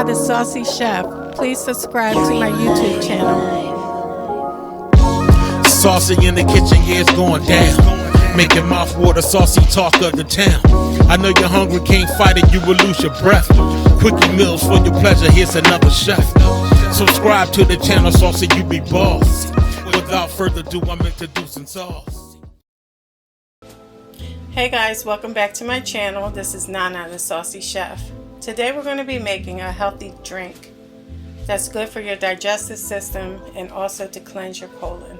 Nana the Saucy Chef. Please subscribe to my YouTube channel. Saucy in the kitchen, yeah, it's going down. Making mouthwater, saucy talk of the town. I know you're hungry, can't fight it, you will lose your breath. Quickie meals for your pleasure, here's another chef. Subscribe to the channel, Saucy, you be boss. Without further ado, I'm introducing Sauce. Hey guys, welcome back to my channel. This is Nana the Saucy Chef. Today we're going to be making a healthy drink that's good for your digestive system and also to cleanse your colon.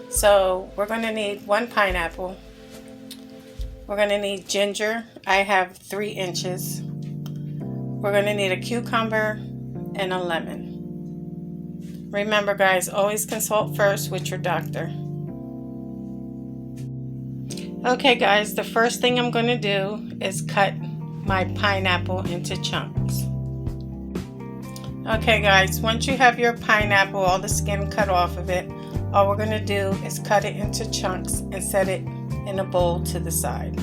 So we're going to need 1 pineapple. We're going to need ginger. I have 3 inches. We're going to need a cucumber and a lemon. Remember guys, always consult first with your doctor. Okay guys, the first thing I'm going to do is cut my pineapple into chunks. Okay guys, once you have your pineapple, all the skin cut off of it, all we're going to do is cut it into chunks and set it in a bowl to the side.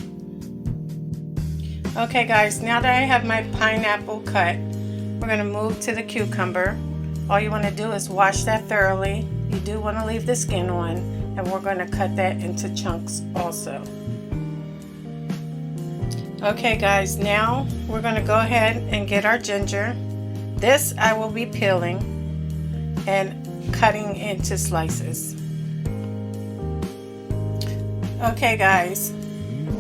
Okay guys, now that I have my pineapple cut, we're going to move to the cucumber. All you want to do is wash that thoroughly. You do want to leave the skin on, and we're going to cut that into chunks also. Okay guys, now we're going to go ahead and get our ginger. This I will be peeling and cutting into slices. Okay guys,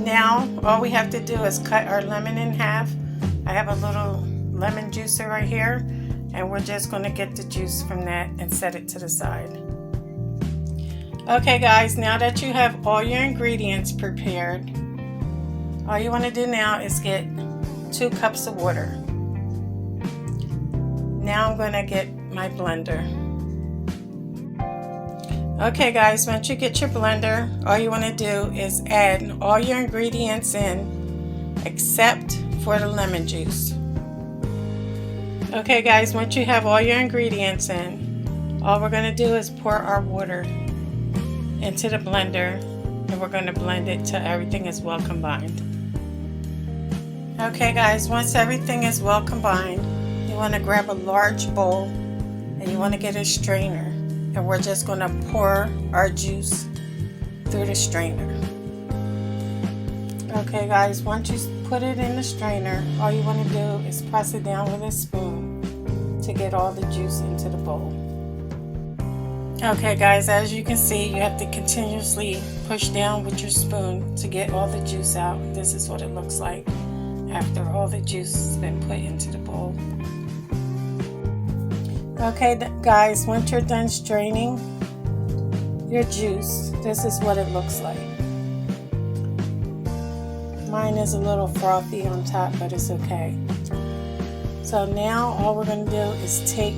now all we have to do is cut our lemon in half. I have a little lemon juicer right here, and we're just going to get the juice from that and set it to the side. Okay guys, now that you have all your ingredients prepared, all you want to do now is get 2 cups of water. Now I'm going to get my blender. Okay guys, once you get your blender, all you want to do is add all your ingredients in except for the lemon juice. Okay guys, once you have all your ingredients in, all we're going to do is pour our water into the blender, and we're going to blend it till everything is well combined. Okay guys, once everything is well combined, you want to grab a large bowl and you want to get a strainer, and we're just going to pour our juice through the strainer. Okay guys, once you put it in the strainer, all you want to do is press it down with a spoon to get all the juice into the bowl. Okay guys, as you can see, you have to continuously push down with your spoon to get all the juice out. This is what it looks like after all the juice has been put into the bowl. Okay guys, once you're done straining your juice, this is what it looks like. Mine is a little frothy on top, but it's okay. So now all we're going to do is take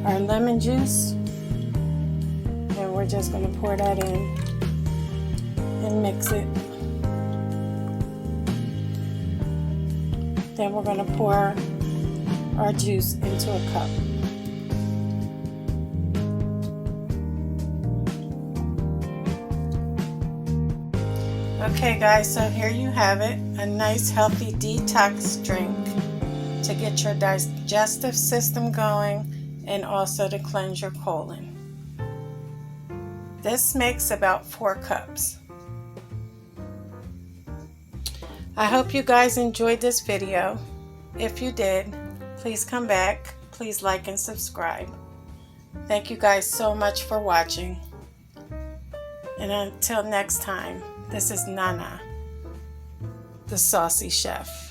our lemon juice, and we're just going to pour that in and mix it. Then we're going to pour our juice into a cup. Okay guys, so here you have it, a nice healthy detox drink to get your digestive system going and also to cleanse your colon. This makes about 4 cups. I hope you guys enjoyed this video. If you did, please come back. Please like and subscribe. Thank you guys so much for watching. And until next time, this is Nana, the Saucy Chef.